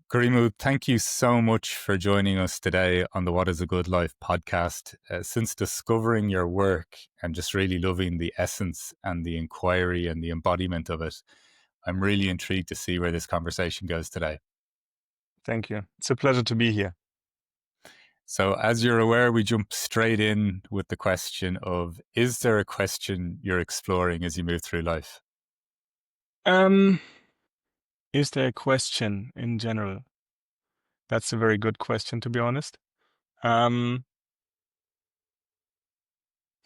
Karimu, thank you so much for joining us today on the What is a Good Life podcast. Since discovering your work and just really loving the essence and the inquiry and the embodiment of it, I'm really intrigued to see where this conversation goes today. Thank you. It's a pleasure to be here. So, as you're aware, we jump straight in with the question of, is there a question you're exploring as you move through life? Is there a question in general? That's a very good question, to be honest. Um,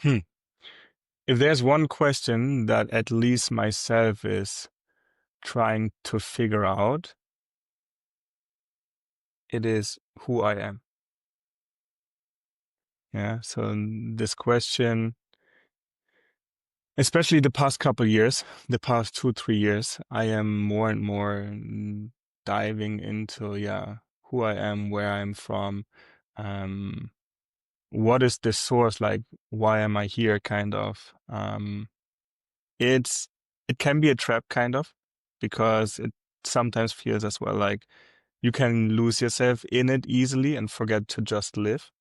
If there's one question that at least myself is trying to figure out, it is who I am. Yeah. So this question, especially the past couple years, the past 2, 3 years, I am more and more diving into, who I am, where I'm from, um, what is the source, like why am I here, kind of. It's it can be a trap, kind of, because it sometimes feels as well like you can lose yourself in it easily and forget to just live.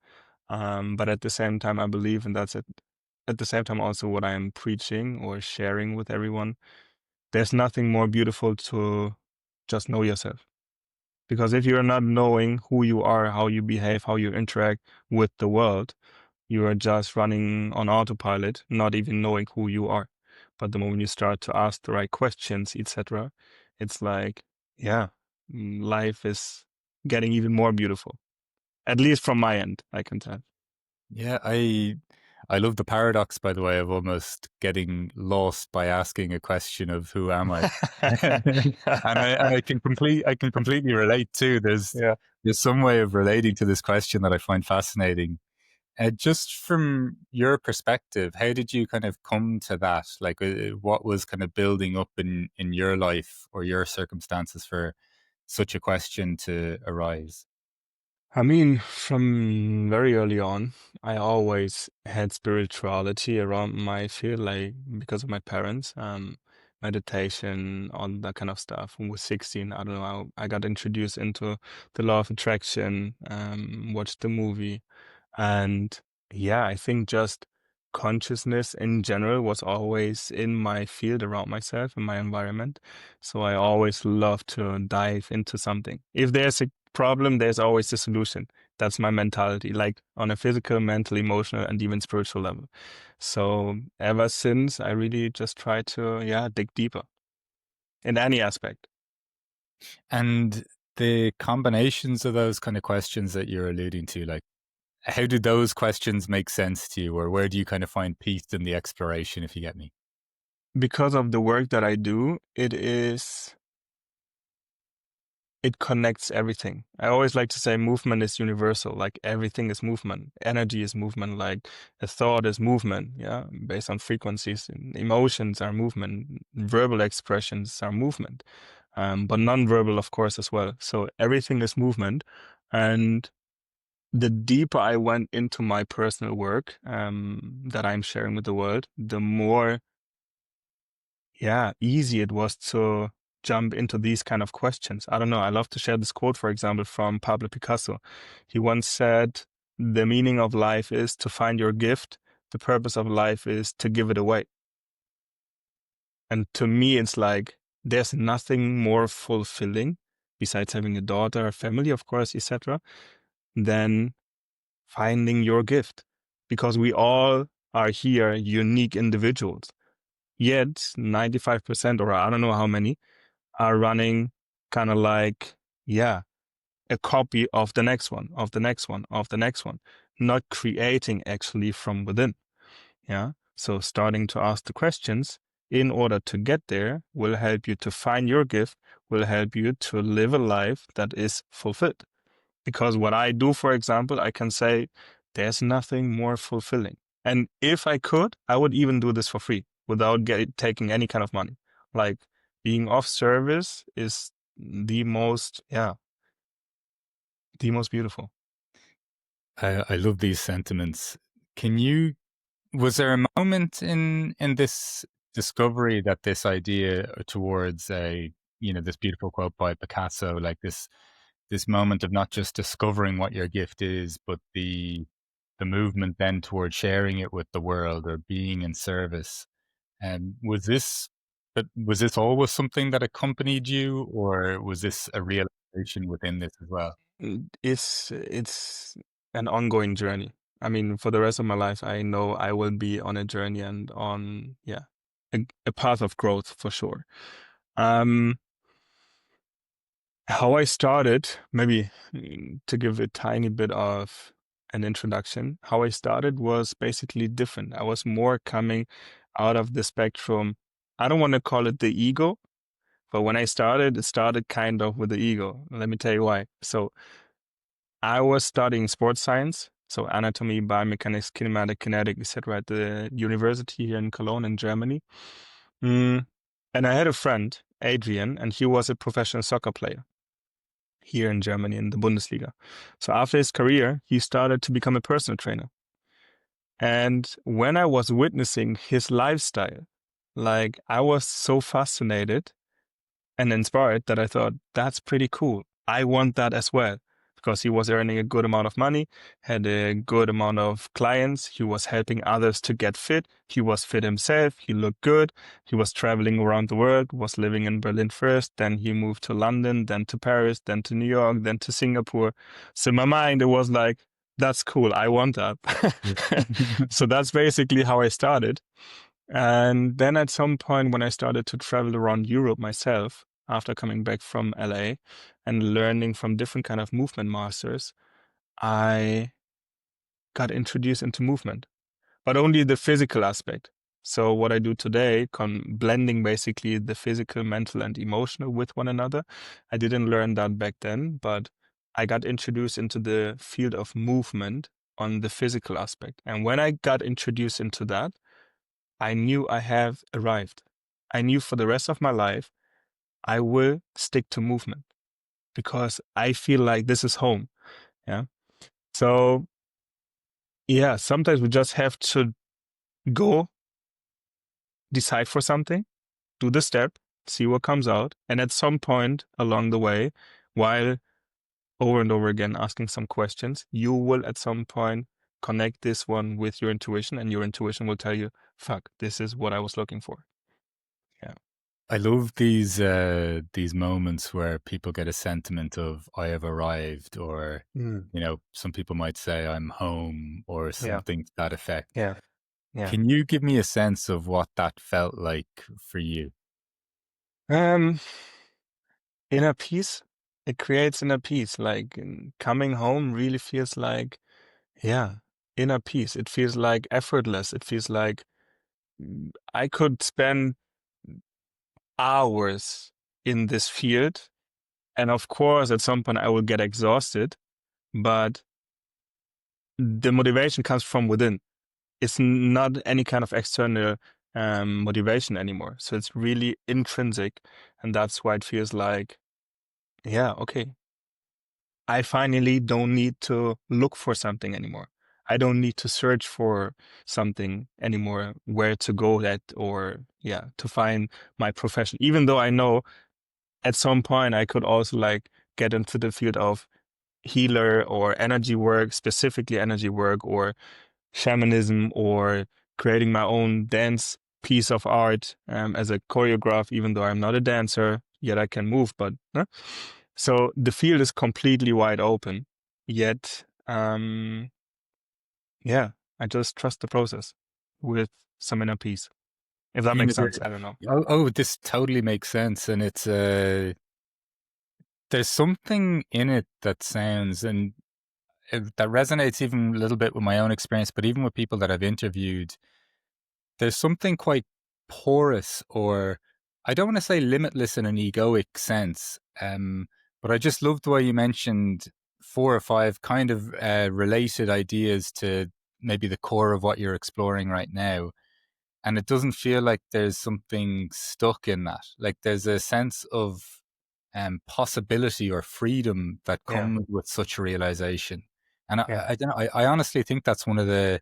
But at the same time, I believe, and that's it, at the same time also what I am preaching or sharing with everyone, there's nothing more beautiful to just know yourself. Because if you're not knowing who you are, how you behave, how you interact with the world, you are just running on autopilot, not even knowing who you are. But the moment you start to ask the right questions, etc., it's like, life is getting even more beautiful. At least from my end, I can tell. Yeah, I love the paradox, by the way, of almost getting lost by asking a question of who am I? And I can completely relate too. Yeah. There's some way of relating to this question that I find fascinating. Just from your perspective, how did you kind of come to that? Like, what was kind of building up in your life or your circumstances for such a question to arise? I mean, from very early on, I always had spirituality around my field, like because of my parents, meditation, all that kind of stuff. When I was 16, I don't know, I got introduced into the law of attraction, watched the movie, and I think just consciousness in general was always in my field around myself, in my environment. So I always love to dive into something. If there's a problem, there's always a solution. That's my mentality, like on a physical, mental, emotional, and even spiritual level. So ever since, I really just try to, dig deeper in any aspect. And the combinations of those kind of questions that you're alluding to, like, how do those questions make sense to you, or where do you kind of find peace in the exploration, if you get me? Because of the work that I do, it connects everything. I always like to say movement is universal, like everything is movement. Energy is movement, like a thought is movement, based on frequencies. And emotions are movement, verbal expressions are movement, but non-verbal, of course, as well. So everything is movement. And the deeper I went into my personal work that I'm sharing with the world, the more easy it was to jump into these kind of questions. I don't know. I love to share this quote, for example, from Pablo Picasso. He once said, "The meaning of life is to find your gift. The purpose of life is to give it away." And to me, it's like there's nothing more fulfilling, besides having a daughter, a family, of course, etc., than finding your gift. Because we all are here unique individuals. Yet 95%, or I don't know how many, are running kind of like, a copy of the next one, of the next one, of the next one, not creating actually from within. Yeah. So starting to ask the questions in order to get there will help you to find your gift, will help you to live a life that is fulfilled. Because what I do, for example, I can say there's nothing more fulfilling. And if I could, I would even do this for free without taking any kind of money. Like being off service is the most beautiful. I love these sentiments. Was there a moment in this discovery that this idea towards this beautiful quote by Picasso, like this this moment of not just discovering what your gift is, but the movement then towards sharing it with the world or being in service. And was this always something that accompanied you, or was this a realization within this as well? It's an ongoing journey. I mean, for the rest of my life, I know I will be on a journey and on, yeah, a path of growth for sure. Um, how I started, maybe to give a tiny bit of an introduction, how I started was basically different. I was more coming out of the spectrum. I don't want to call it the ego, but when I started, it started kind of with the ego. Let me tell you why. So I was studying sports science, so anatomy, biomechanics, kinematic, kinetic, etc. at the university here in Cologne in Germany. Mm, and I had a friend, Adrian, and he was a professional soccer player here in Germany in the Bundesliga. So after his career, he started to become a personal trainer. And when I was witnessing his lifestyle, like I was so fascinated and inspired that I thought, that's pretty cool. I want that as well. Because he was earning a good amount of money, had a good amount of clients. He was helping others to get fit. He was fit himself. He looked good. He was traveling around the world, was living in Berlin first. Then he moved to London, then to Paris, then to New York, then to Singapore. So in my mind, it was like, that's cool. I want that. Yeah. So that's basically how I started. And then at some point, when I started to travel around Europe myself, after coming back from LA and learning from different kind of movement masters, I got introduced into movement, but only the physical aspect. So what I do today, blending basically the physical, mental, and emotional with one another. I didn't learn that back then, but I got introduced into the field of movement on the physical aspect. And when I got introduced into that, I knew I have arrived. I knew for the rest of my life, I will stick to movement because I feel like this is home. Yeah. So, yeah, sometimes we just have to go, decide for something, do the step, see what comes out. And at some point along the way, while over and over again asking some questions, you will at some point connect this one with your intuition, and your intuition will tell you, fuck, this is what I was looking for. Yeah. I love these moments where people get a sentiment of "I have arrived," or Mm. some people might say "I'm home," or Yeah. something to that effect. Yeah. Yeah. Can you give me a sense of what that felt like for you? Um, inner peace. It creates inner peace. Like coming home really feels like, yeah, inner peace. It feels like effortless. It feels like I could spend hours in this field. And of course, at some point I will get exhausted, but the motivation comes from within. It's not any kind of external motivation anymore. So it's really intrinsic. And that's why it feels like, yeah, okay, I finally don't need to look for something anymore. I don't need to search for something anymore, where to go at, or yeah, to find my profession. Even though I know at some point I could also like get into the field of healer or energy work, specifically energy work or shamanism, or creating my own dance piece of art as a choreograph, even though I'm not a dancer, yet I can move. But so the field is completely wide open. Yet, yeah, I just trust the process with some inner peace. If that You know, makes sense, I don't know. this totally makes sense, and it's there's something in it that sounds that resonates even a little bit with my own experience, but even with people that I've interviewed, there's something quite porous, or I don't want to say limitless in an egoic sense, but I just love the way you mentioned four or five kind of related ideas to maybe the core of what you're exploring right now. And it doesn't feel like there's something stuck in that. Like there's a sense of possibility or freedom that Yeah, comes with such a realization. And yeah. I don't know, I honestly think that's one of the,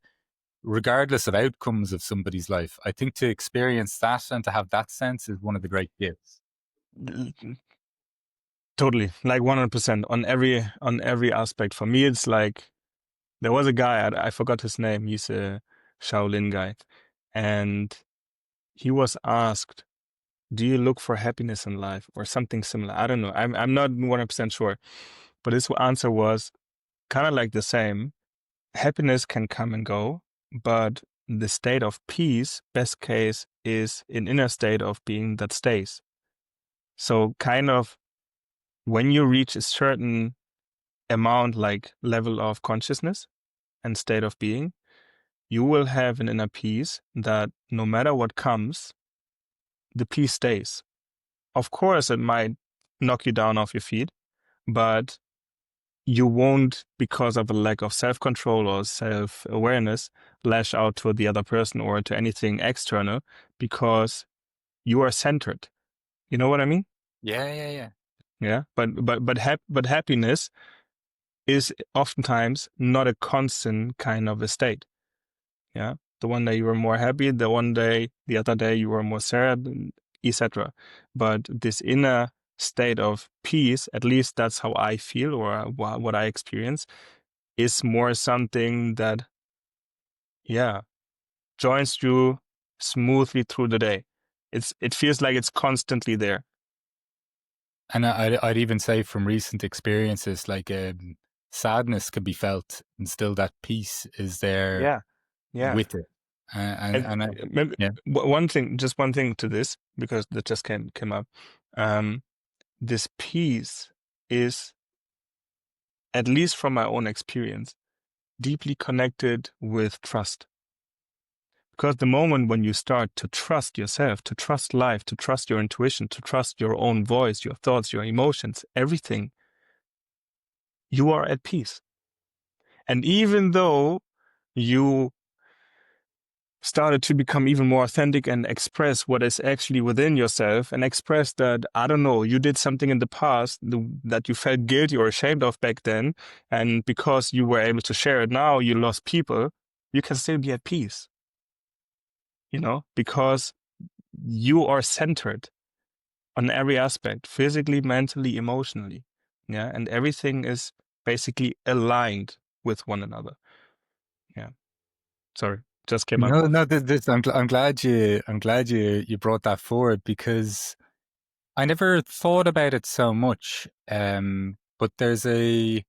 regardless of outcomes of somebody's life, I think to experience that and to have that sense is one of the great gifts. Totally, like 100% on every aspect. For me, it's like there was a guy, I forgot his name. He's a Shaolin guy, and he was asked, "Do you look for happiness in life or something similar?" I don't know. I'm not 100% sure, but his answer was kind of like the same. Happiness can come and go, but the state of peace, best case, is an inner state of being that stays. So kind of when you reach a certain amount, like level of consciousness and state of being, you will have an inner peace that no matter what comes, the peace stays. Of course, it might knock you down off your feet, but you won't, because of a lack of self-control or self-awareness, lash out to the other person or to anything external because you are centered. You know what I mean? Yeah, yeah, yeah. Yeah. But happiness is oftentimes not a constant kind of a state. Yeah. The one day you were more happy, the other day you were more sad, etc. But this inner state of peace, at least that's how I feel or what I experience, is more something that, yeah, joins you smoothly through the day. It feels like it's constantly there. And I'd even say from recent experiences, like sadness can be felt, and still that peace is there Yeah, yeah. with it. And And I, maybe yeah, just one thing to this, because that just came up. Um, this peace is, at least from my own experience, deeply connected with trust. Because the moment when you start to trust yourself, to trust life, to trust your intuition, to trust your own voice, your thoughts, your emotions, everything, you are at peace. And even though you started to become even more authentic and express what is actually within yourself and express that, I don't know, you did something in the past that you felt guilty or ashamed of back then. And because you were able to share it now, you lost people, you can still be at peace, because you are centered on every aspect, physically, mentally, emotionally. Yeah. And everything is basically aligned with one another. Yeah. Sorry, just came up. no, no. I'm glad you brought that forward, because I never thought about it so much. But there's a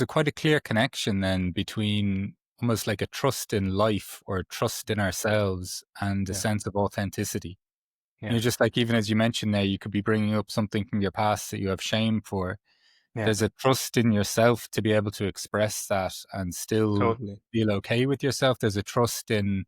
quite a clear connection then between almost like a trust in life or trust in ourselves and a Yeah. sense of authenticity. Yeah. Just like, even as you mentioned there, you could be bringing up something from your past that you have shame for. Yeah. There's a trust in yourself to be able to express that and still Totally. feel okay with yourself. There's a trust in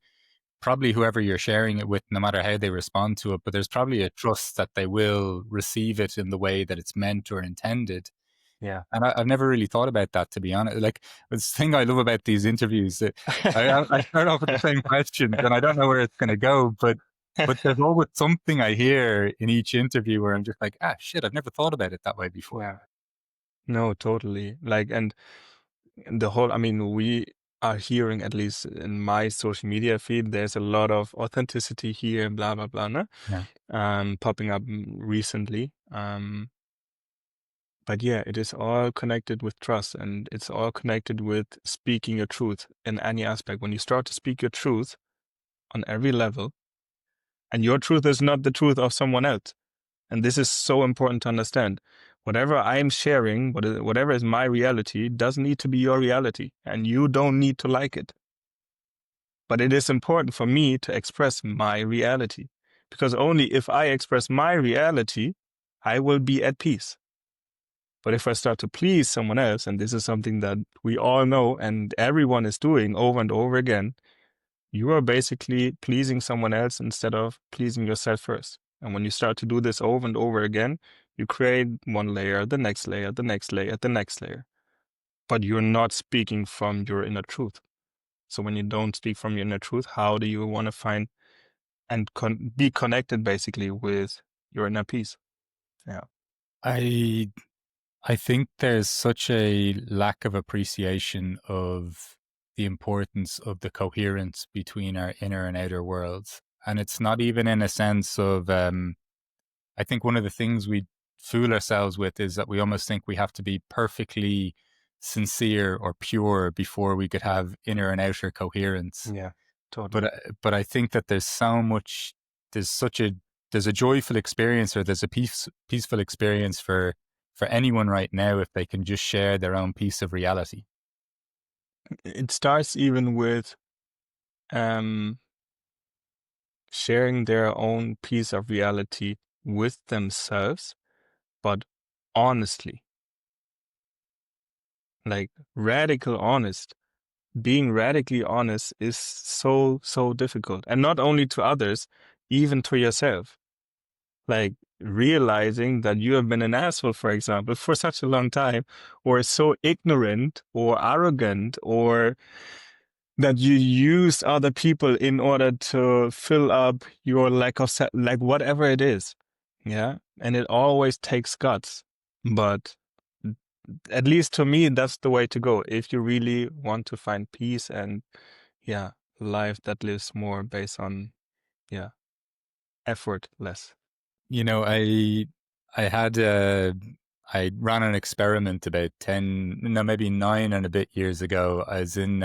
probably whoever you're sharing it with, no matter how they respond to it, but there's probably a trust that they will receive it in the way that it's meant or intended. Yeah. And I've never really thought about that, to be honest. Like, the thing I love about these interviews, I start off with the same questions, and I don't know where it's going to go, but there's always something I hear in each interview where I'm just like, shit, I've never thought about it that way before. Yeah. No, totally. Like, and the whole, I mean, we are hearing, at least in my social media feed, there's a lot of authenticity here, blah, blah, blah, no? Yeah. Popping up recently. But yeah, it is all connected with trust, and it's all connected with speaking your truth in any aspect. When you start to speak your truth on every level, and your truth is not the truth of someone else. And this is so important to understand. Whatever I am sharing, whatever is my reality, doesn't need to be your reality, and you don't need to like it. But it is important for me to express my reality, because only if I express my reality, I will be at peace. But if I start to please someone else, and this is something that we all know and everyone is doing over and over again, you are basically pleasing someone else instead of pleasing yourself first. And when you start to do this over and over again, you create one layer, the next layer, the next layer, the next layer. But you're not speaking from your inner truth. So when you don't speak from your inner truth, how do you want to find and be connected basically with your inner peace? Yeah. I I think there's such a lack of appreciation of the importance of the coherence between our inner and outer worlds. And it's not even in a sense of, I think one of the things we fool ourselves with is that we almost think we have to be perfectly sincere or pure before we could have inner and outer coherence. Yeah, But totally. but I think that there's so much, there's such a there's a joyful experience, or there's a peaceful experience for anyone right now if they can just share their own piece of reality. It starts even with um, sharing their own piece of reality with themselves, but honestly, like radical honest. Being radically honest is so, so difficult. And not only to others, even to yourself. Like realizing that you have been an asshole, for example, for such a long time, or so ignorant or arrogant, or that you used other people in order to fill up your lack of like whatever it is. Yeah. And it always takes guts. But at least to me, that's the way to go. If you really want to find peace and, yeah, life that lives more based on, yeah, effort less. You know, I had I ran an experiment about 10, no, maybe 9 and a bit years ago. I was in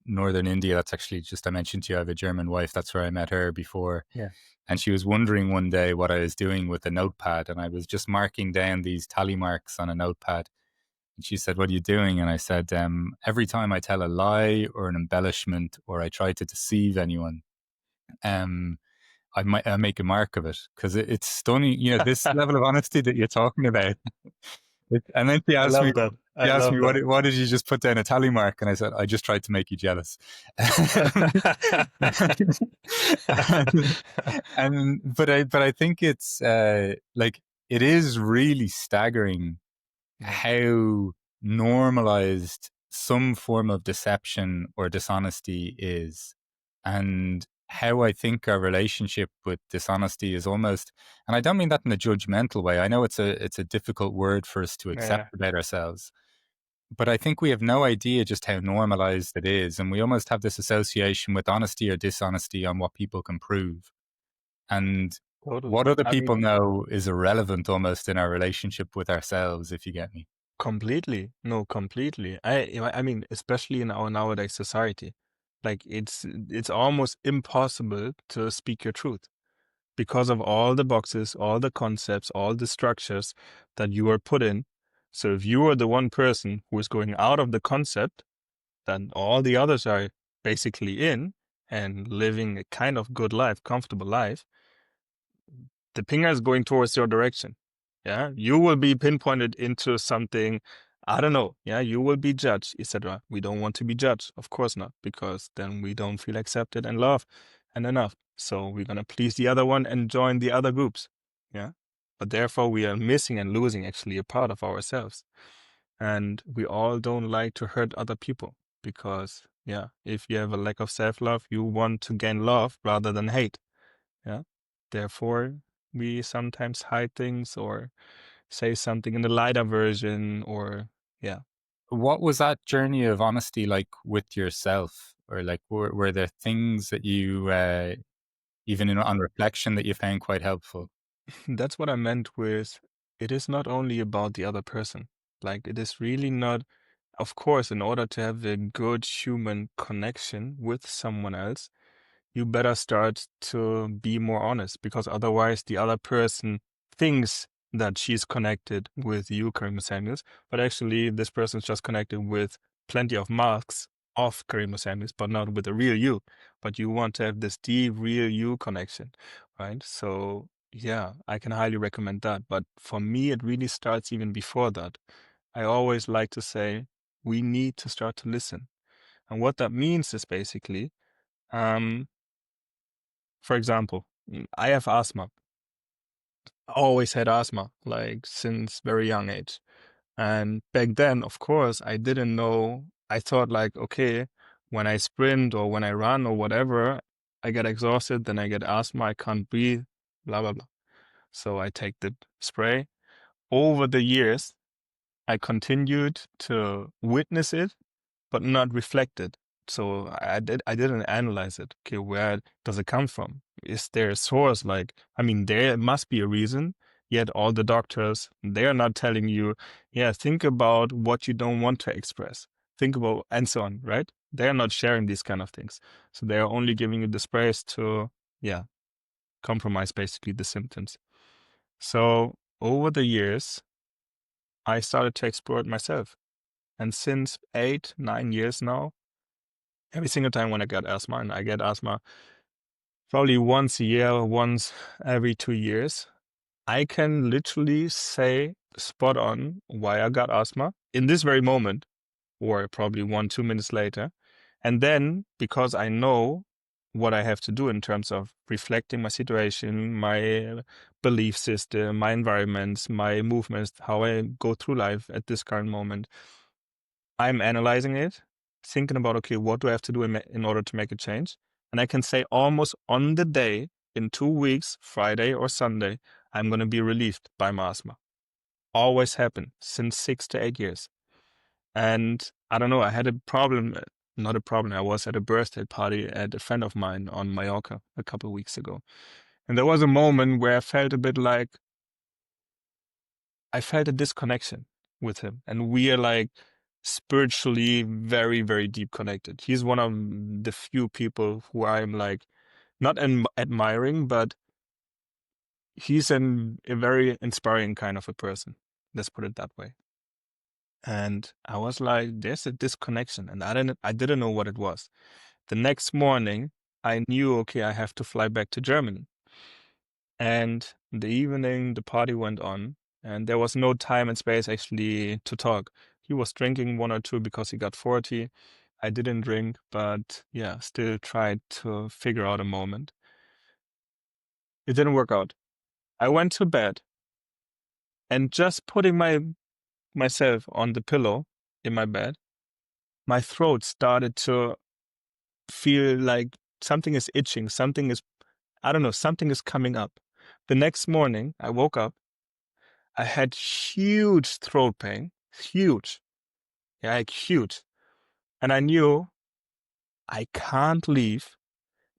northern India. That's actually just, I mentioned to you, I have a German wife. That's where I met her before. Yeah. And she was wondering one day what I was doing with a notepad. And I was just marking down these tally marks on a notepad. And she said, "What are you doing?" And I said, every time I tell a lie or an embellishment or I try to deceive anyone, um, I make a mark of it, because it's stunning. You know, this level of honesty that you're talking about. And then I love that. she I asked me, love that. what did you just put down a tally mark? And I said, I just tried to make you jealous. But I think it's like, it is really staggering Yeah. how normalized some form of deception or dishonesty is, and how I think our relationship with dishonesty is almost, and I don't mean that in a judgmental way. I know it's a difficult word for us to accept Yeah, about ourselves, but I think we have no idea just how normalized it is, and we almost have this association with honesty or dishonesty on what people can prove, and what totally. other I people mean, know is irrelevant almost in our relationship with ourselves, if you get me. completely. No, completely. I mean, especially in our nowadays society, like it's almost impossible to speak your truth because of all the boxes, all the concepts, all the structures that you are put in. So if you are the one person who is going out of the concept, then all the others are basically in and living a kind of good life, comfortable life. The pinger is going towards your direction. Yeah, you will be pinpointed into something. I don't know. Yeah, you will be judged, etc. We don't want to be judged, of course not, because then we don't feel accepted and loved and enough. So we're gonna please the other one and join the other groups. Yeah, but therefore we are missing and losing actually a part of ourselves, and we all don't like to hurt other people because, yeah, if you have a lack of self-love, you want to gain love rather than hate. Yeah. Therefore, we sometimes hide things or say something in the lighter version or, yeah. What was that journey of honesty like with yourself? Or like, were there things that you, even on reflection, that you found quite helpful? That's what I meant with it is not only about the other person. Like, it is really not, of course, in order to have a good human connection with someone else, you better start to be more honest because otherwise the other person thinks that she's connected with you, Karimu Samuels, but actually this person's just connected with plenty of masks of Karimu Samuels, but not with the real you. But you want to have this deep, real you connection, right? So yeah, I can highly recommend that. But for me, it really starts even before that. I always like to say we need to start to listen. And what that means is basically, um, for example, I have asthma. I always had asthma, like since very young age. And back then, of course, I didn't know. I thought like, okay, when I sprint or when I run or whatever, I get exhausted, then I get asthma, I can't breathe, blah, blah, blah. So I take the spray. Over the years, I continued to witness it but not reflected. So I didn't analyze it. Okay, where does it come from? Is there a source? Like, I mean, there must be a reason. Yet all the doctors, they are not telling you, yeah, think about what you don't want to express. Think about, and so on, right? They're not sharing these kind of things. So they are only giving you the sprays to, yeah, compromise basically the symptoms. So over the years, I started to explore it myself. And since 8, 9 years now, every single time when I get asthma, and I get asthma probably once a year, once every 2 years, I can literally say spot on why I got asthma in this very moment, or probably 1, 2 minutes later. And then because I know what I have to do in terms of reflecting my situation, my belief system, my environments, my movements, how I go through life at this current moment, I'm analyzing it, thinking about, okay, what do I have to do in order to make a change? And I can say almost on the day, in 2 weeks, Friday or Sunday, I'm going to be relieved by my asthma. Always happened since 6 to 8 years. And I don't know, I had a problem, not a problem. I was at a birthday party at a friend of mine on Mallorca a couple of weeks ago. And there was a moment where I felt a bit like, I felt a disconnection with him. And we are like spiritually very, very deep connected. He's one of the few people who I'm like, not admiring, but he's a very inspiring kind of a person. Let's put it that way. And I was like, there's a disconnection, and I didn't know what it was. The next morning, I knew, okay, I have to fly back to Germany. And the evening, the party went on, and there was no time and space actually to talk. He was drinking 1 or 2 because he got 40. I didn't drink, but yeah, still tried to figure out a moment. It didn't work out. I went to bed, and just putting myself on the pillow in my bed, my throat started to feel like something is itching, I don't know, something is coming up. The next morning, I woke up, I had huge throat pain, huge, yeah, like huge. And I knew I can't leave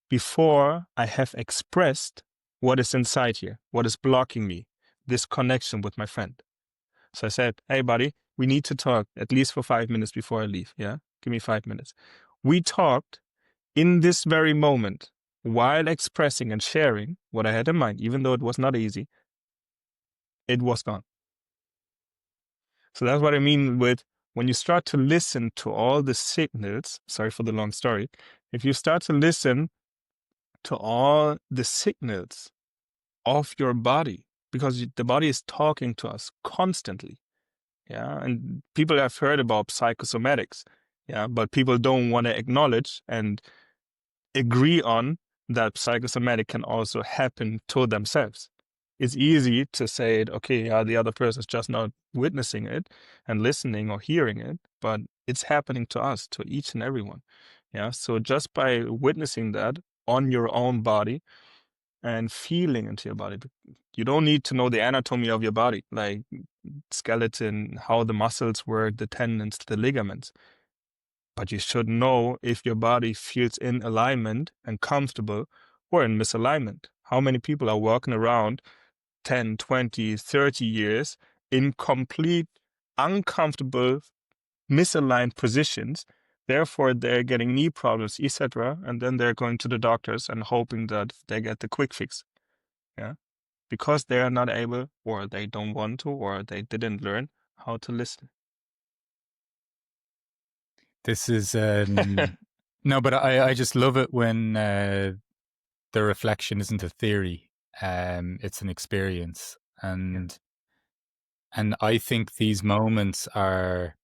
before I have expressed what is inside here, what is blocking me, this connection with my friend. So I said, hey, buddy, we need to talk at least for 5 minutes before I leave. Yeah, give me 5 minutes. We talked in this very moment while expressing and sharing what I had in mind, even though it was not easy, it was gone. So that's what I mean with when you start to listen to all the signals, sorry for the long story, if you start to listen to all the signals of your body, because the body is talking to us constantly. Yeah. And people have heard about psychosomatics. Yeah. But people don't want to acknowledge and agree on that psychosomatic can also happen to themselves. It's easy to say, okay, yeah, the other person is just not witnessing it and listening or hearing it, but it's happening to us, to each and everyone. Yeah. So just by witnessing that on your own body and feeling into your body, you don't need to know the anatomy of your body, like skeleton, how the muscles work, the tendons, the ligaments. But you should know if your body feels in alignment and comfortable or in misalignment. How many people are walking around 10, 20, 30 years in complete uncomfortable, misaligned positions? Therefore, they're getting knee problems, etc. And then they're going to the doctors and hoping that they get the quick fix. Yeah. Because they are not able, or they don't want to, or they didn't learn how to listen. This is no, but I just love it when the reflection isn't a theory. It's an experience, and I think these moments are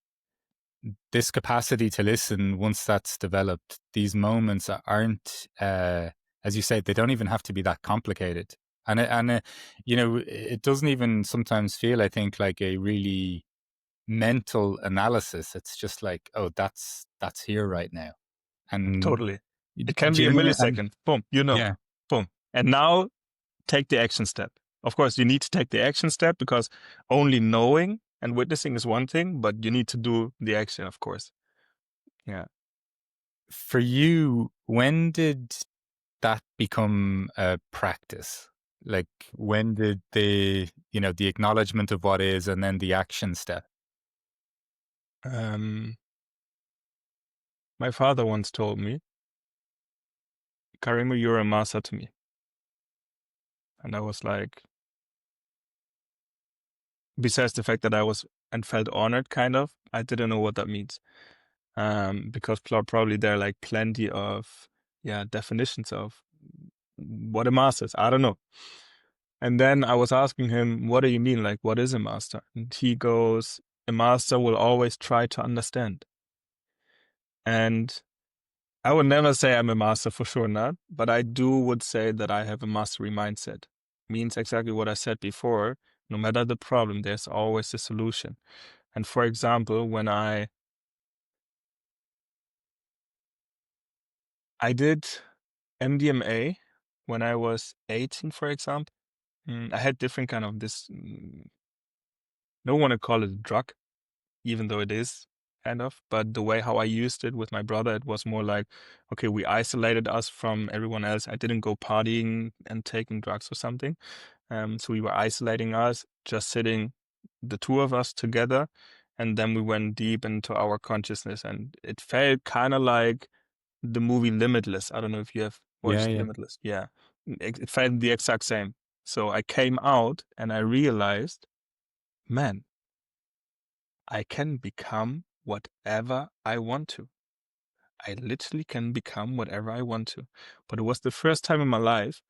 this capacity to listen. Once that's developed, these moments aren't, as you said, they don't even have to be that complicated. And you know, it doesn't even sometimes feel, I think, like a really mental analysis. It's just like, oh, that's here right now. And Totally. It can do be you a know what I mean? And millisecond. Boom, yeah, boom. And now take the action step. Of course, you need to take the action step because only knowing and witnessing is one thing, but you need to do the action, of course. Yeah. for you, when did that become a practice? Like, when did the acknowledgement of what is and then the action step? Um, my father once told me, Karimu, you're a master to me. And I was like, besides the fact that I was and felt honored, kind of, I didn't know what that means. Because probably there are like plenty of definitions of what a master is. I don't know. And then I was asking him, what do you mean? Like, what is a master? And he goes, a master will always try to understand. And I would never say I'm a master, for sure not, but I would say that I have a mastery mindset. Means exactly what I said before. No matter the problem, there's always a solution. And for example, when I did MDMA when I was 18, for example, I had different kind of this, don't want to call it a drug, even though it is kind of, but the way how I used it with my brother, it was more like, okay, we isolated us from everyone else. I didn't go partying and taking drugs or something. So we were isolating us, just sitting, the two of us together, and then we went deep into our consciousness, and it felt kind of like the movie Limitless. I don't know if you have Yeah, watched yeah. Limitless. Yeah, it felt the exact same. So I came out and I realized, man, I can become whatever I want to. I literally can become whatever I want to. But it was the first time in my life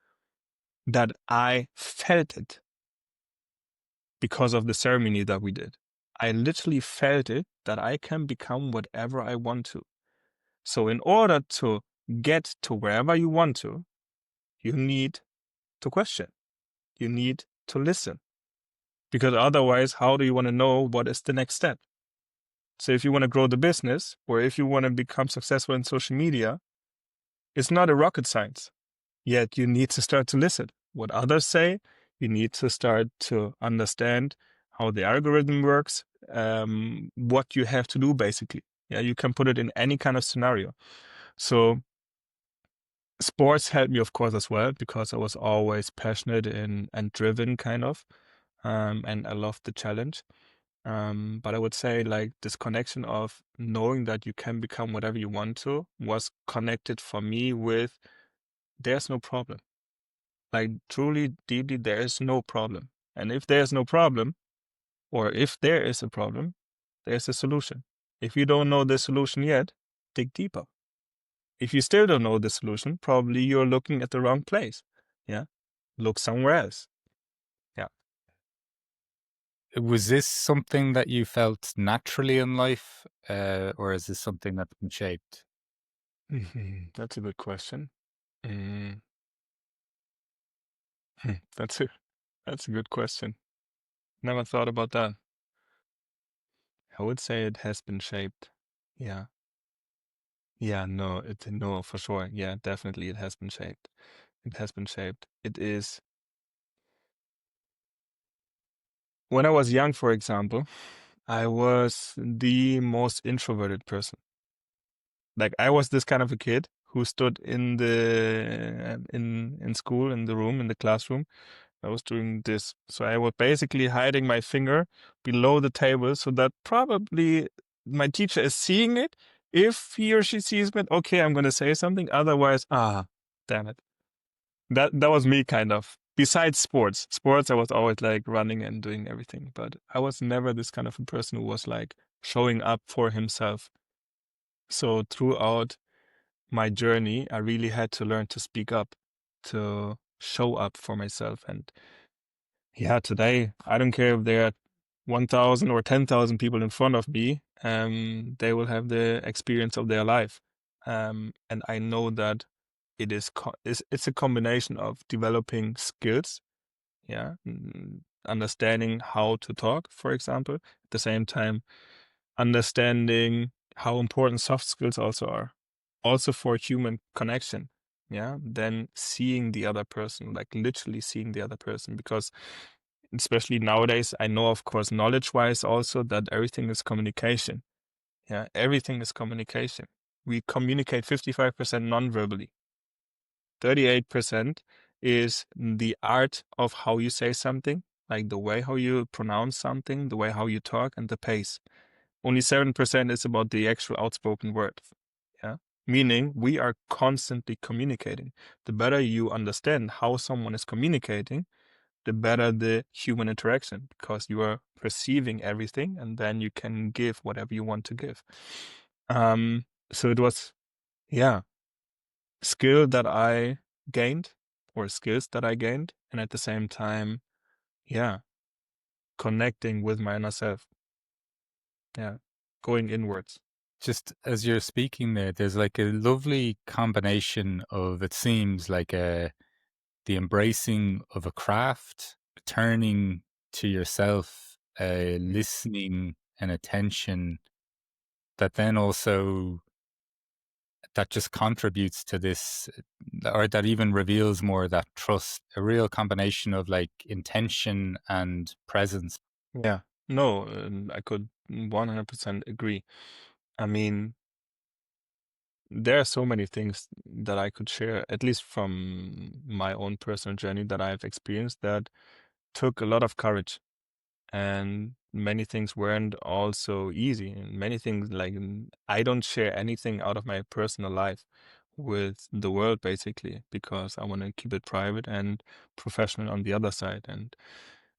that I felt it because of the ceremony that we did. I literally felt it that I can become whatever I want to. So in order to get to wherever you want to, you need to question. You need to listen. Because otherwise, how do you want to know what is the next step? So if you want to grow the business, or if you want to become successful in social media, it's not a rocket science. Yet you need to start to listen. What others say, you need to start to understand how the algorithm works, what you have to do basically. Yeah, you can put it in any kind of scenario. So sports helped me, of course, as well, because I was always passionate and driven kind of. And I loved the challenge. But I would say like this connection of knowing that you can become whatever you want to was connected for me with there's no problem. Like truly, deeply, there is no problem. And if there's no problem, or if there is a problem, there's a solution. If you don't know the solution yet, dig deeper. If you still don't know the solution, probably you're looking at the wrong place. Yeah. Look somewhere else. Yeah. Was this something that you felt naturally in life, or is this something that's been shaped? That's a good question. Mm, that's that's a good question. Never thought about that. I would say it has been shaped. Yeah. Yeah, no, for sure. Yeah, definitely it has been shaped. It has been shaped. It is when I was young, for example, I was the most introverted person. Like I was this kind of a kid who stood in the in school, in the room, in the classroom. I was doing this. So I was basically hiding my finger below the table so that probably my teacher is seeing it. If he or she sees it, okay, I'm gonna say something. Otherwise, damn it. That was me kind of. Besides sports. Sports I was always like running and doing everything. But I was never this kind of a person who was like showing up for himself. So throughout my journey, I really had to learn to speak up, to show up for myself. And yeah, today, I don't care if there are 1,000 or 10,000 people in front of me, they will have the experience of their life. And I know that it's a combination of developing skills, yeah, understanding how to talk, for example, at the same time, understanding how important soft skills also are, also for human connection. Yeah, then seeing the other person, like literally seeing the other person, because especially nowadays, I know, of course, knowledge-wise also that everything is communication. Yeah, everything is communication. We communicate 55% non-verbally, 38% is the art of how you say something, like the way how you pronounce something, the way how you talk, and the pace. Only 7% is about the actual outspoken word. Yeah. Meaning we are constantly communicating. The better you understand how someone is communicating, the better the human interaction, because you are perceiving everything and then you can give whatever you want to give. So it was, yeah, skill that I gained or skills that I gained. And at the same time, yeah, connecting with my inner self. Yeah. Going inwards. Just as you're speaking there, there's like a lovely combination of, it seems like the embracing of a craft, turning to yourself, listening and attention, that then also that just contributes to this, or that even reveals more that trust, a real combination of like intention and presence. Yeah. No, I could 100% agree. I mean, there are so many things that I could share, at least from my own personal journey that I've experienced, that took a lot of courage. And many things weren't also easy. And many things, like, I don't share anything out of my personal life with the world, basically, because I want to keep it private and professional on the other side. And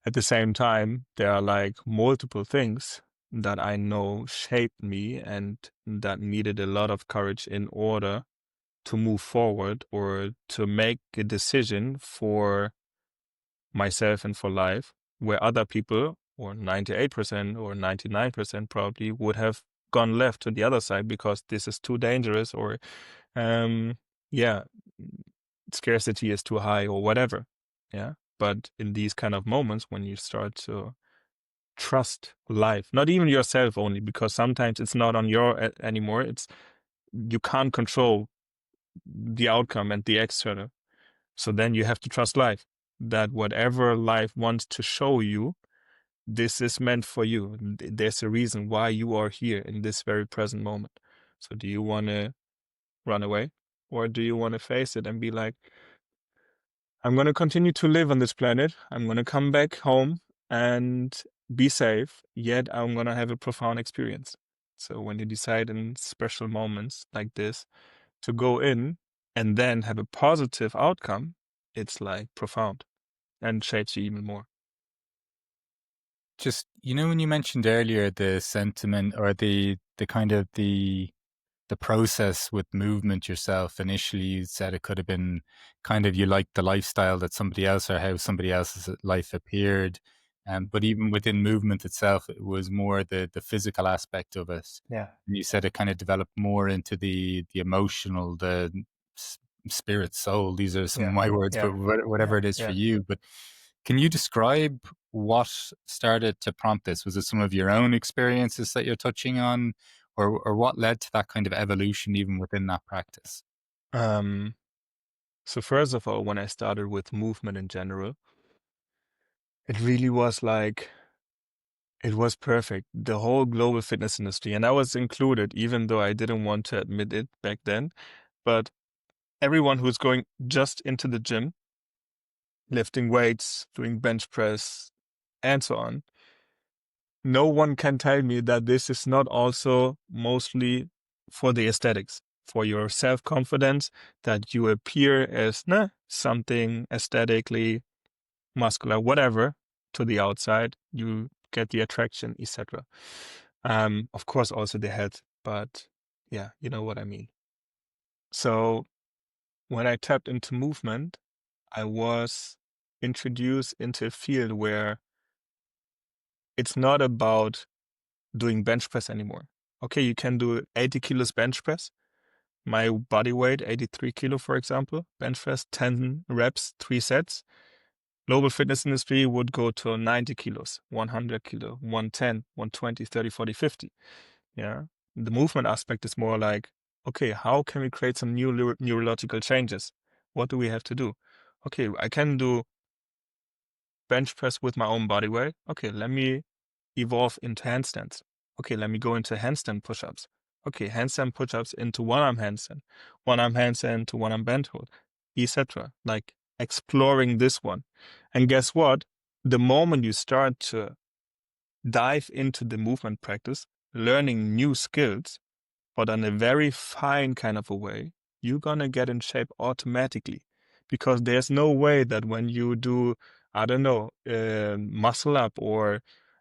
at the same time, there are like multiple things that I know shaped me and that needed a lot of courage in order to move forward or to make a decision for myself and for life, where other people, or 98% or 99% probably, would have gone left to the other side because this is too dangerous, or um yeah, scarcity is too high, or whatever. Yeah. But in these kind of moments, when you start to trust life, not even yourself only, because sometimes it's not on your anymore, it's, you can't control the outcome and the external. So then you have to trust life, that whatever life wants to show you, this is meant for you. There's a reason why you are here in this very present moment. So do you want to run away, or do you want to face it and be like, I'm going to continue to live on this planet. I'm going to come back home and be safe, yet I'm going to have a profound experience. So when you decide in special moments like this to go in and then have a positive outcome, it's like profound and shapes you even more. Just, you know, when you mentioned earlier the sentiment, or the kind of the process with movement yourself, initially you said it could have been kind of, you liked the lifestyle that somebody else, or how somebody else's life appeared, but even within movement itself, it was more the physical aspect of it. Yeah. And you said it kind of developed more into the emotional, the s- spirit, soul. These are some of Yeah. my words, Yeah. but whatever Yeah. it is for Yeah. you. But can you describe what started to prompt this? Was it some of your own experiences that you're touching on, or what led to that kind of evolution even within that practice? Um, so first of all, when I started with movement in general, it really was like, it was perfect. The whole global fitness industry, and I was included, even though I didn't want to admit it back then. But everyone who's going just into the gym, lifting weights, doing bench press, and so on, no one can tell me that this is not also mostly for the aesthetics, for your self-confidence, that you appear as something aesthetically muscular, whatever, to the outside, you get the attraction, etc. Of course, also the head, but yeah, you know what I mean. So when I tapped into movement, I was introduced into a field where it's not about doing bench press anymore. Okay, you can do 80 kilos bench press. My body weight, 83 kilo, for example, bench press, 10 reps, 3 sets. Global fitness industry would go to 90 kilos, 100 kilo, 110, 120, 30, 40, 50. Yeah. The movement aspect is more like, okay, how can we create some new neurological changes? What do we have to do? Okay, I can do bench press with my own body weight. Okay, let me evolve into handstands. Okay, let me go into handstand push-ups. Okay, handstand push-ups into one-arm handstand to one-arm bent hold, etc. Like, exploring this one. And guess what? The moment you start to dive into the movement practice, learning new skills, but in a very fine kind of a way, you're gonna get in shape automatically. Because there's no way that when you do, I don't know, muscle up or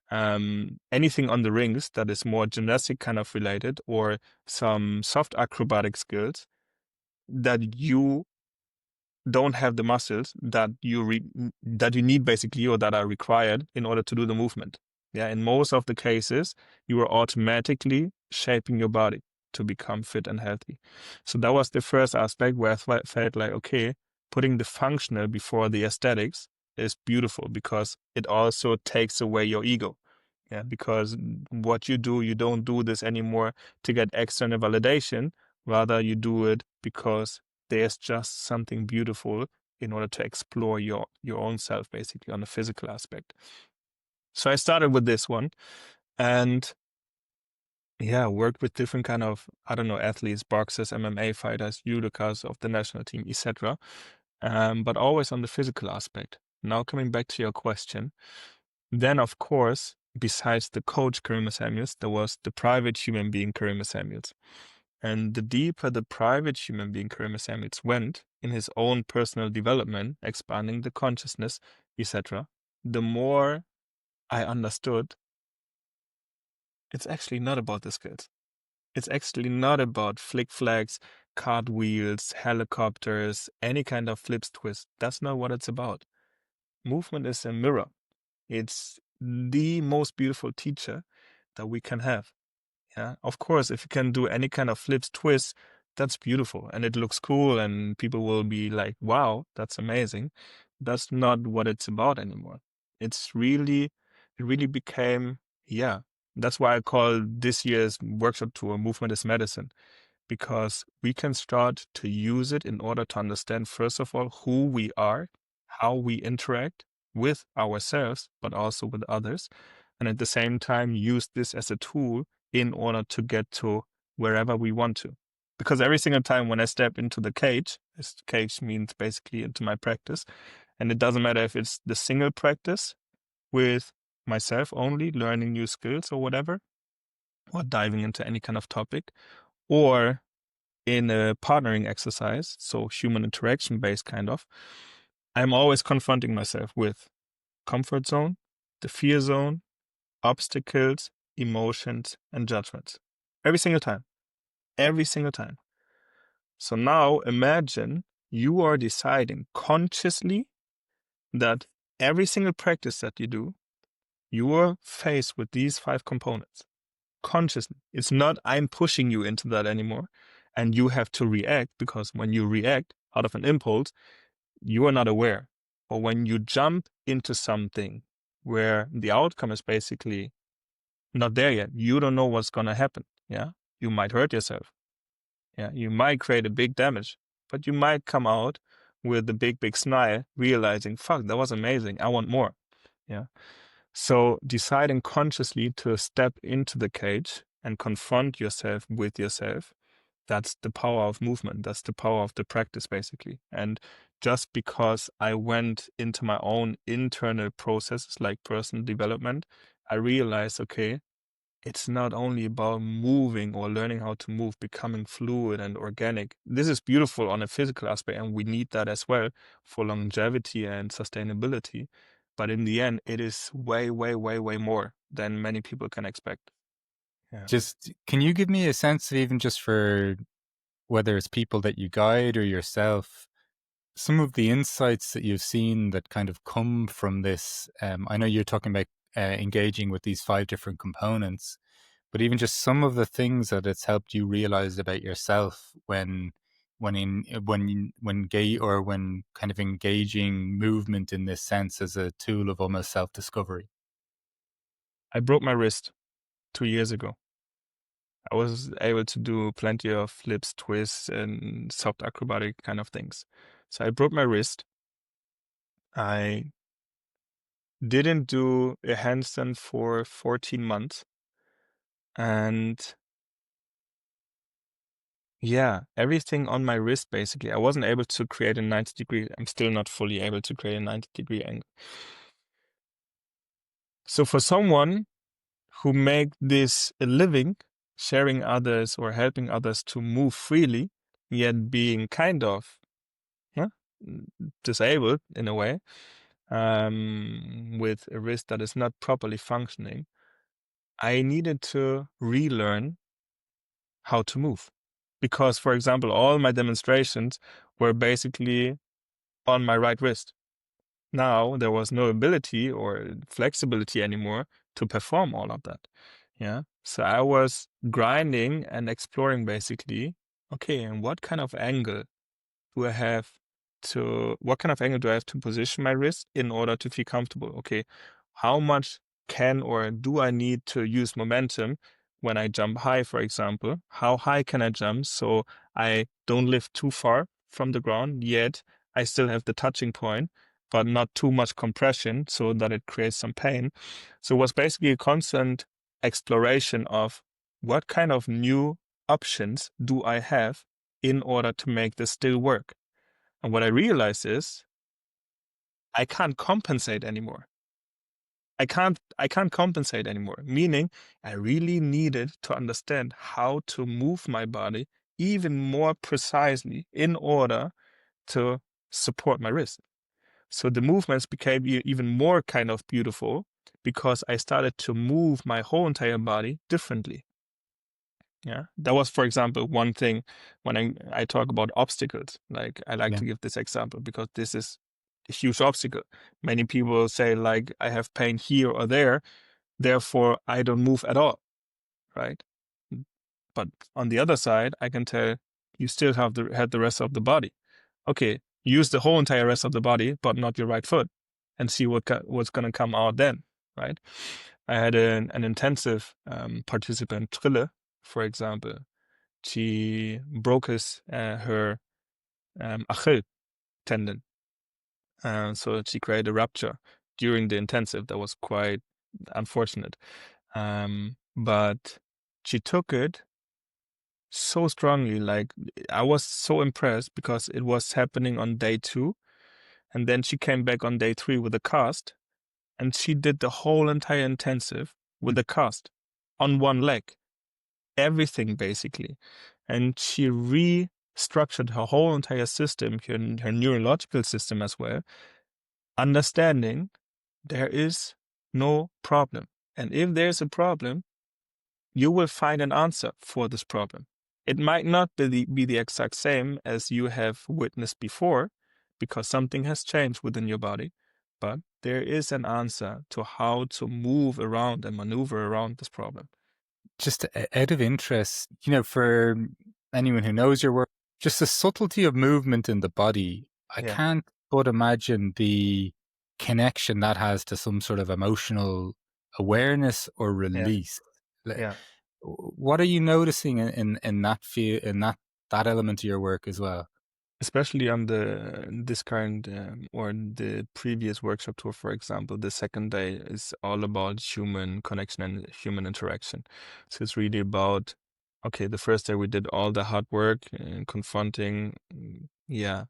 anything on the rings that is more gymnastic kind of related, or some soft acrobatic skills, that you don't have the muscles that that you need basically, or that are required in order to do the movement. Yeah, in most of the cases, you are automatically shaping your body to become fit and healthy. So that was the first aspect where I felt like, okay, putting the functional before the aesthetics is beautiful, because it also takes away your ego. Yeah, because what you don't do this anymore to get external validation. Rather, you do it because there's just something beautiful in order to explore your own self, basically, on the physical aspect. So I started with this one, and yeah, worked with different kind of, I don't know, athletes, boxers, MMA fighters, judokas of the national team, etc. But always on the physical aspect. Now coming back to your question, then of course, besides the coach Karimu Samuels, there was the private human being Karimu Samuels. And the deeper the private human being Karimu Samuels went in his own personal development, expanding the consciousness, etc., the more I understood it's actually not about the skills. It's actually not about flick flags, cartwheels, helicopters, any kind of flips, twists. That's not what it's about. Movement is a mirror. It's the most beautiful teacher that we can have. Yeah, of course, if you can do any kind of flips, twists, that's beautiful and it looks cool and people will be like, wow, that's amazing. That's not what it's about anymore. It really became, yeah. That's why I call this year's workshop tour Movement is Medicine, because we can start to use it in order to understand, first of all, who we are, how we interact with ourselves, but also with others. And at the same time, use this as a tool in order to get to wherever we want to. Because every single time when I step into the cage, this cage means basically into my practice, and it doesn't matter if it's the single practice with myself only, learning new skills or whatever, or diving into any kind of topic, or in a partnering exercise, so human interaction based kind of, I'm always confronting myself with comfort zone, the fear zone, obstacles, emotions, and judgments. Every single time. Every single time. So now imagine you are deciding consciously that every single practice that you do, you are faced with these 5 components. Consciously. It's not I'm pushing you into that anymore. And you have to react, because when you react out of an impulse, you are not aware. Or when you jump into something where the outcome is basically not there yet, you don't know what's going to happen. Yeah. You might hurt yourself. Yeah. You might create a big damage, but you might come out with a big, big smile, realizing, fuck, that was amazing. I want more. Yeah. So deciding consciously to step into the cage and confront yourself with yourself, that's the power of movement. That's the power of the practice, basically. And just because I went into my own internal processes like personal development, I realized, okay, it's not only about moving or learning how to move, becoming fluid and organic. This is beautiful on a physical aspect, and we need that as well for longevity and sustainability. But in the end, it is way, way, way, way more than many people can expect. Yeah. Just can you give me a sense of, even just for whether it's people that you guide or yourself, some of the insights that you've seen that kind of come from this? I know you're talking about engaging with these 5 different components, but even just some of the things that it's helped you realize about yourself when gay, or when kind of engaging movement in this sense as a tool of almost self-discovery. I broke my wrist 2 years ago. I was able to do plenty of flips, twists, and soft acrobatic kind of things. So I broke my wrist. I didn't do a handstand for 14 months. And Yeah, everything on my wrist, basically. I wasn't able to create a 90-degree. I'm still not fully able to create a 90-degree angle. So for someone who make this a living, sharing others or helping others to move freely, yet being kind of yeah, disabled in a way, with a wrist that is not properly functioning, I needed to relearn how to move. Because, for example, all my demonstrations were basically on my right wrist. Now there was no ability or flexibility anymore to perform all of that. Yeah. So I was grinding and exploring basically, okay, and what kind of angle do I have to position my wrist in order to feel comfortable? Okay, how much can or do I need to use momentum when I jump high, for example? How high can I jump so I don't lift too far from the ground, yet I still have the touching point, but not too much compression so that it creates some pain? So it was basically a constant exploration of what kind of new options do I have in order to make this still work. And what I realized is I can't compensate anymore. I can't compensate anymore, meaning I really needed to understand how to move my body even more precisely in order to support my wrist. So the movements became even more kind of beautiful because I started to move my whole entire body differently. Yeah, that was, for example, one thing when I talk about obstacles. Like I like Yeah. to give this example because this is a huge obstacle. Many people say like I have pain here or there, therefore I don't move at all, right? But on the other side, I can tell you still had the rest of the body. Okay, use the whole entire rest of the body, but not your right foot, and see what's gonna come out then, right? I had an intensive participant, Trille, for example. She broke her Achilles tendon. So she created a rupture during the intensive. That was quite unfortunate. But she took it so strongly. Like I was so impressed because it was happening on day 2. And then she came back on day 3 with a cast. And she did the whole entire intensive with a cast on one leg. Everything basically. And she restructured her whole entire system, her neurological system as well, understanding there is no problem. And if there's a problem, you will find an answer for this problem. It might not be the exact same as you have witnessed before, because something has changed within your body, but there is an answer to how to move around and maneuver around this problem. Just out of interest, for anyone who knows your work, just the subtlety of movement in the body, I Yeah, can't but imagine the connection that has to some sort of emotional awareness or yeah, release. yeah. What are you noticing in that feel, in that element of your work as well? Especially on this current or the previous workshop tour, for example, the second day is all about human connection and human interaction. So it's really about, okay, the first day we did all the hard work and confronting, yeah,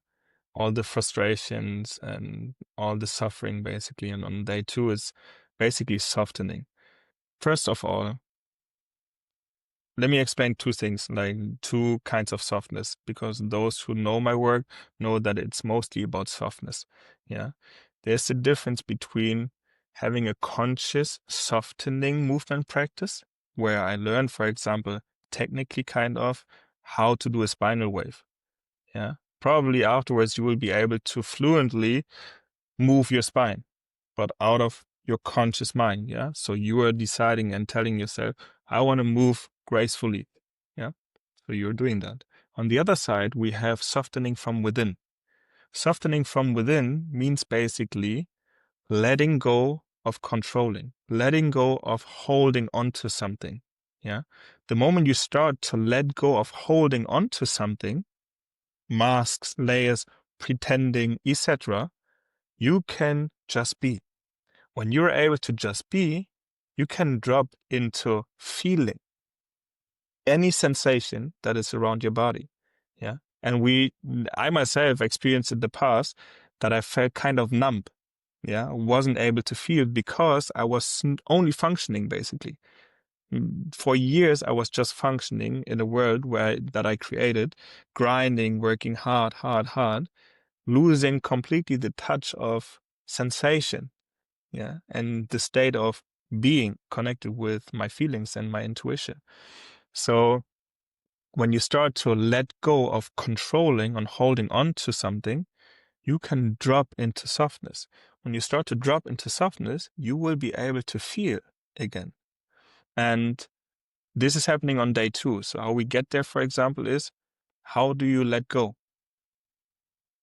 all the frustrations and all the suffering basically. And on day 2 is basically softening. First of all, let me explain two things, like two kinds of softness, because those who know my work know that it's mostly about softness. Yeah. There's a difference between having a conscious softening movement practice, where I learn, for example, technically kind of how to do a spinal wave. Yeah. Probably afterwards you will be able to fluently move your spine, but out of your conscious mind. Yeah. So you are deciding and telling yourself, I want to move gracefully. Yeah. So you're doing that. On the other side, we have softening from within. Softening from within means basically letting go of controlling, letting go of holding on to something. Yeah. The moment you start to let go of holding on to something, masks, layers, pretending, etc., you can just be. When you're able to just be, you can drop into feeling. any sensation that is around your body. Yeah. And I myself experienced in the past that I felt kind of numb. Yeah. I wasn't able to feel because I was only functioning basically. For years, I was just functioning in a world that I created, grinding, working hard, hard, hard, losing completely the touch of sensation. Yeah. And the state of being connected with my feelings and my intuition. So when you start to let go of controlling and holding on to something, you can drop into softness. When you start to drop into softness, you will be able to feel again. And this is happening on day 2. So how we get there, for example, is how do you let go?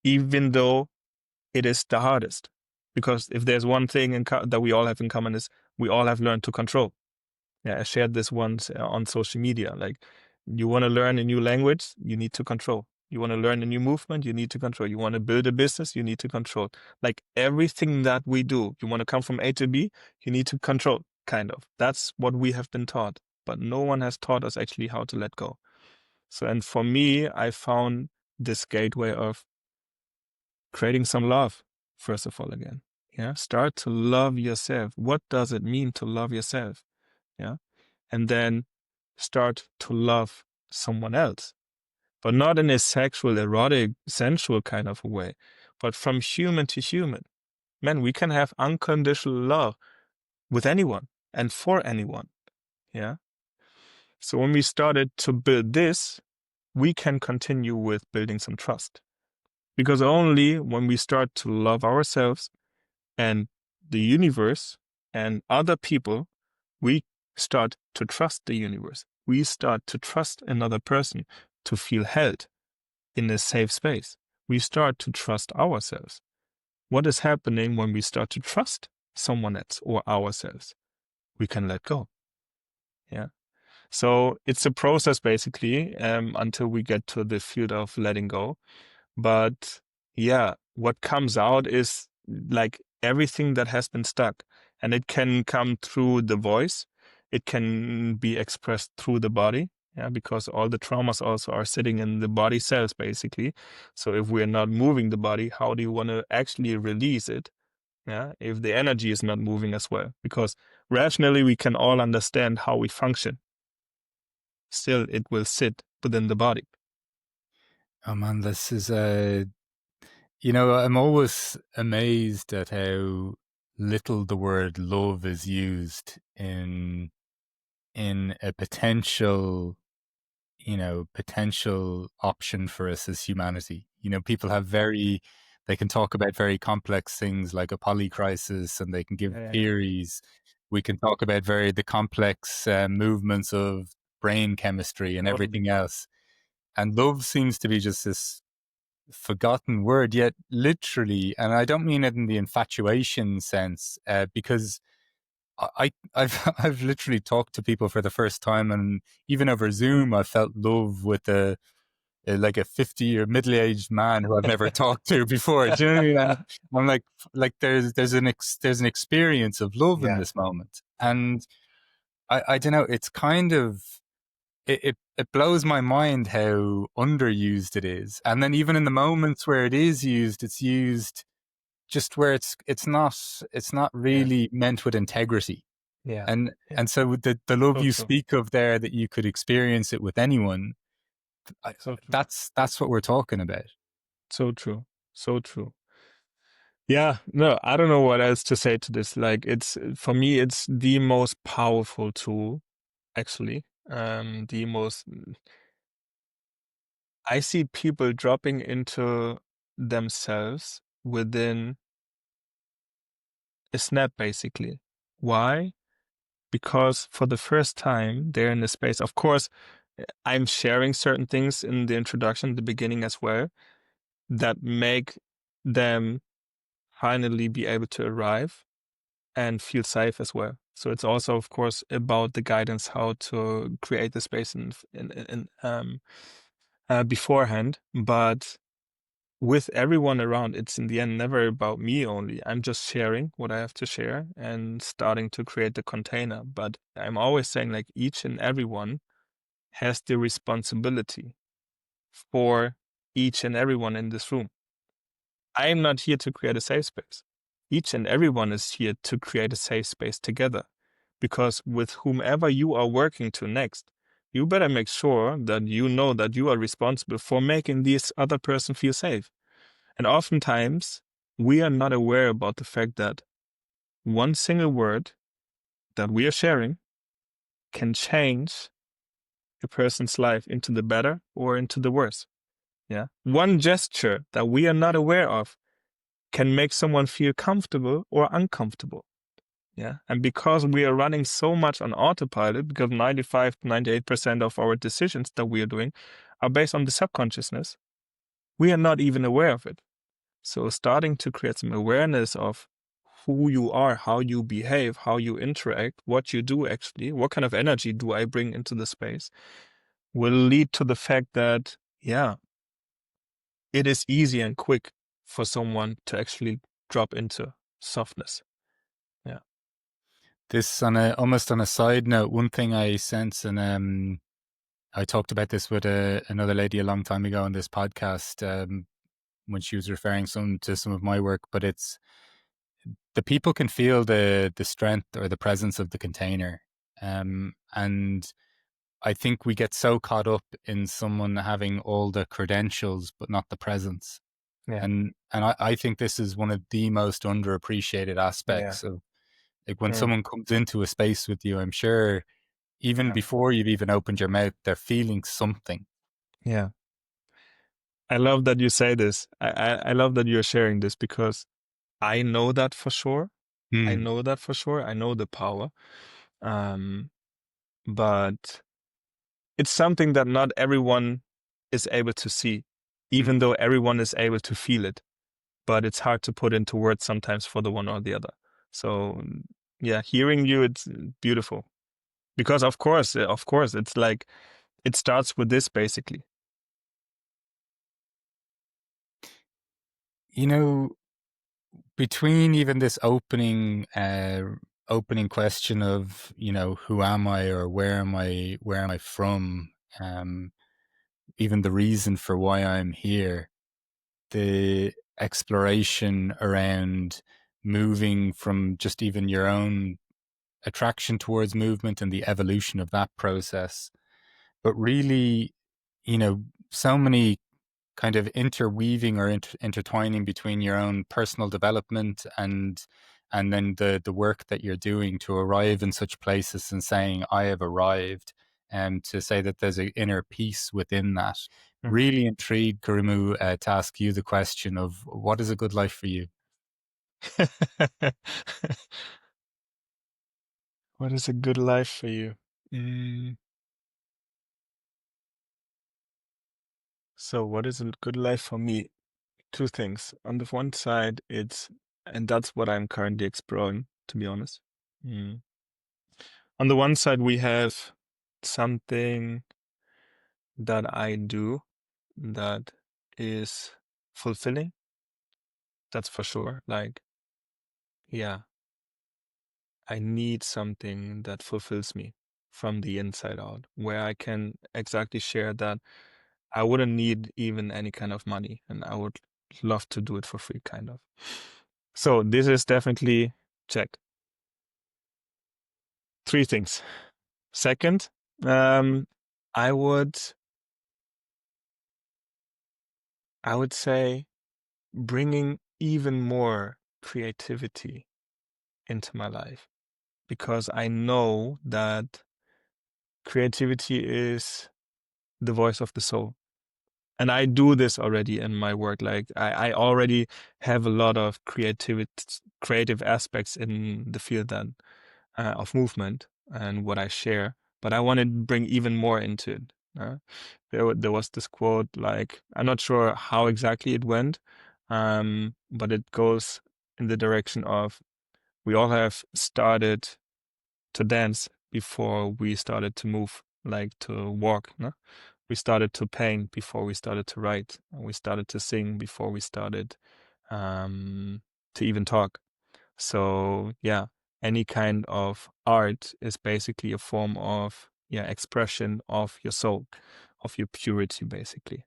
Even though it is the hardest. Because if there's one thing that we all have in common is we all have learned to control. Yeah, I shared this once on social media. Like, you want to learn a new language, you need to control. You want to learn a new movement, you need to control. You want to build a business, you need to control. Like everything that we do, you want to come from A to B, you need to control, kind of. That's what we have been taught. But no one has taught us actually how to let go. So, and for me, I found this gateway of creating some love, first of all, again. Yeah. Start to love yourself. What does it mean to love yourself? Yeah. And then start to love someone else, but not in a sexual, erotic, sensual kind of a way, but from human to human. Man, we can have unconditional love with anyone and for anyone. Yeah. So when we started to build this, we can continue with building some trust. Because only when we start to love ourselves and the universe and other people, we start to trust the universe. We start to trust another person to feel held in a safe space. We start to trust ourselves. What is happening when we start to trust someone else or ourselves? We can let go. Yeah. So it's a process basically until we get to the field of letting go. But yeah, what comes out is like everything that has been stuck. And it can come through the voice. It can be expressed through the body. Yeah, because all the traumas also are sitting in the body cells, basically. So if we're not moving the body, how do you want to actually release it? Yeah, if the energy is not moving as well. Because rationally, we can all understand how we function. Still, it will sit within the body. Oh man, this is I'm always amazed at how little the word love is used in a potential option for us as humanity. People have they can talk about very complex things like a polycrisis, and they can give Yeah. theories. We can talk about the complex movements of brain chemistry and Totally. everything else. And love seems to be just this forgotten word, yet literally, and I don't mean it in the infatuation sense, because I've literally talked to people for the first time, and even over Zoom, I felt love with like a 50 or middle-aged man who I've never talked to before. Do you know what I mean? And I'm like there's an experience of love in Yeah. this moment, and I don't know. It's kind of it blows my mind how underused it is, and then even in the moments where it is used, it's used just where it's not Yeah. really meant with integrity. Yeah. And Yeah. and so the love So you true. speak of there, that you could experience it with anyone, So true. that's what we're talking about. So true. So true. Yeah, no, I don't know what else to say to this. Like, it's for me, it's the most powerful tool, actually. The most. I see people dropping into themselves within a snap, basically. Why? Because for the first time, they're in a space. Of course, I'm sharing certain things in the introduction, the beginning as well, that make them finally be able to arrive and feel safe as well. So it's also, of course, about the guidance how to create the space beforehand. But with everyone around, it's in the end never about me only. I'm just sharing what I have to share and starting to create the container. But I'm always saying, like, each and everyone has the responsibility for each and everyone in this room. I am not here to create a safe space. Each and everyone is here to create a safe space together. Because with whomever you are working to next, you better make sure that you know that you are responsible for making this other person feel safe. And oftentimes, we are not aware about the fact that one single word that we are sharing can change a person's life into the better or into the worse. Yeah. One gesture that we are not aware of can make someone feel comfortable or uncomfortable. Yeah. And because we are running so much on autopilot, because 95 to 98% of our decisions that we are doing are based on the subconsciousness, we are not even aware of it. So starting to create some awareness of who you are, how you behave, how you interact, what you do actually, what kind of energy do I bring into the space, will lead to the fact that, yeah, it is easy and quick for someone to actually drop into softness. Yeah. This on a almost on a side note, one thing I sense, and I talked about this with another lady a long time ago on this podcast, when she was referring to some of my work, but it's the people can feel the strength or the presence of the container, and I think we get so caught up in someone having all the credentials but not the presence. Yeah. And I think this is one of the most underappreciated Yeah. aspects of, like, when Mm. someone comes into a space with you, I'm sure even Yeah. before you've even opened your mouth, they're feeling something. Yeah. I love that you say this. I love that you're sharing this because I know that for sure. I Hmm. know that for sure. I know the power. Um, but it's something that not everyone is able to see, even though everyone is able to feel it. But it's hard to put into words sometimes for the one or the other. So yeah, hearing you, it's beautiful. Because of course, it's like it starts with this basically. You know, between even this opening question of, who am I, or where am I from, um, even the reason for why I'm here, the exploration around moving from just even your own attraction towards movement and the evolution of that process, but really, you know, so many kind of interweaving or intertwining between your own personal development and then the work that you're doing to arrive in such places and saying I have arrived, and to say that there's an inner peace within that. Mm. Really intrigued, Karimu, to ask you the question of what is a good life for you. What is a good life for you? Mm. So, what is a good life for me? Two things. On the one side, and that's what I'm currently exploring, to be honest. Mm. On the one side, we have something that I do that is fulfilling. That's for sure. Like, yeah, I need something that fulfills me from the inside out, where I can exactly share that I wouldn't need even any kind of money and I would love to do it for free, kind of. So this is definitely check. Three things. Second, um, I would I would say bringing even more creativity into my life, because I know that creativity is the voice of the soul. And I do this already in my work. Like I already have a lot of creative aspects in the field that of movement and what I share, but I want to bring even more into it. There was this quote, like, I'm not sure how exactly it went, but it goes in the direction of we all have started to dance before we started to move, like to walk. No? We started to paint before we started to write, and we started to sing before we started to even talk. So yeah, any kind of art is basically a form of expression of your soul, of your purity, basically.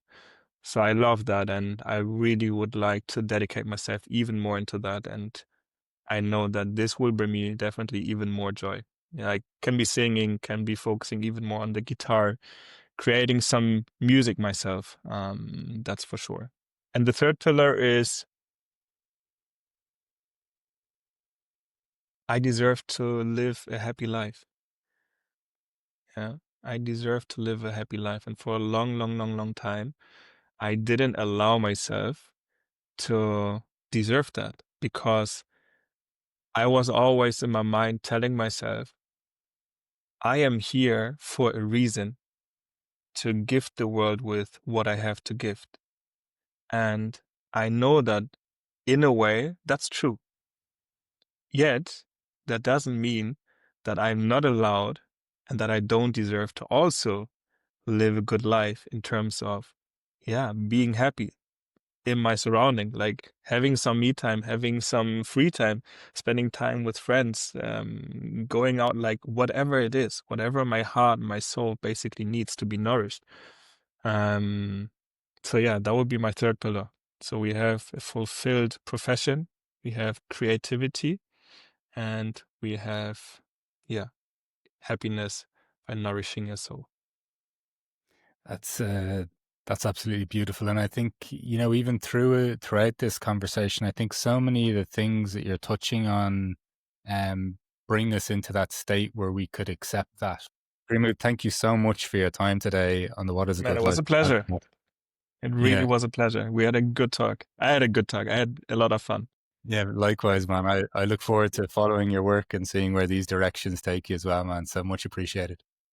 So I love that, and I really would like to dedicate myself even more into that. And I know that this will bring me definitely even more joy. Yeah, I can be singing, can be focusing even more on the guitar, creating some music myself. That's for sure. And the third pillar is I deserve to live a happy life. Yeah, I deserve to live a happy life. And for a long, long, long, long time, I didn't allow myself to deserve that because I was always in my mind telling myself, I am here for a reason to gift the world with what I have to gift. And I know that in a way that's true. Yet, that doesn't mean that I'm not allowed and that I don't deserve to also live a good life in terms of, being happy in my surrounding, like having some me time, having some free time, spending time with friends, going out, like whatever it is, whatever my heart, my soul basically needs to be nourished. So yeah, that would be my third pillar. So we have a fulfilled profession, we have creativity, and we have, happiness by nourishing your soul. That's that's absolutely beautiful, and I think even throughout this conversation, I think so many of the things that you're touching on, bring us into that state where we could accept that. Karimu, thank you so much for your time today on the What Is a Man, Good it was Life a pleasure. podcast. It really Yeah, was a pleasure. We had a good talk. I had a good talk. I had a lot of fun. yeah, likewise, man. I look forward to following your work and seeing where these directions take you as well, man. So much appreciated.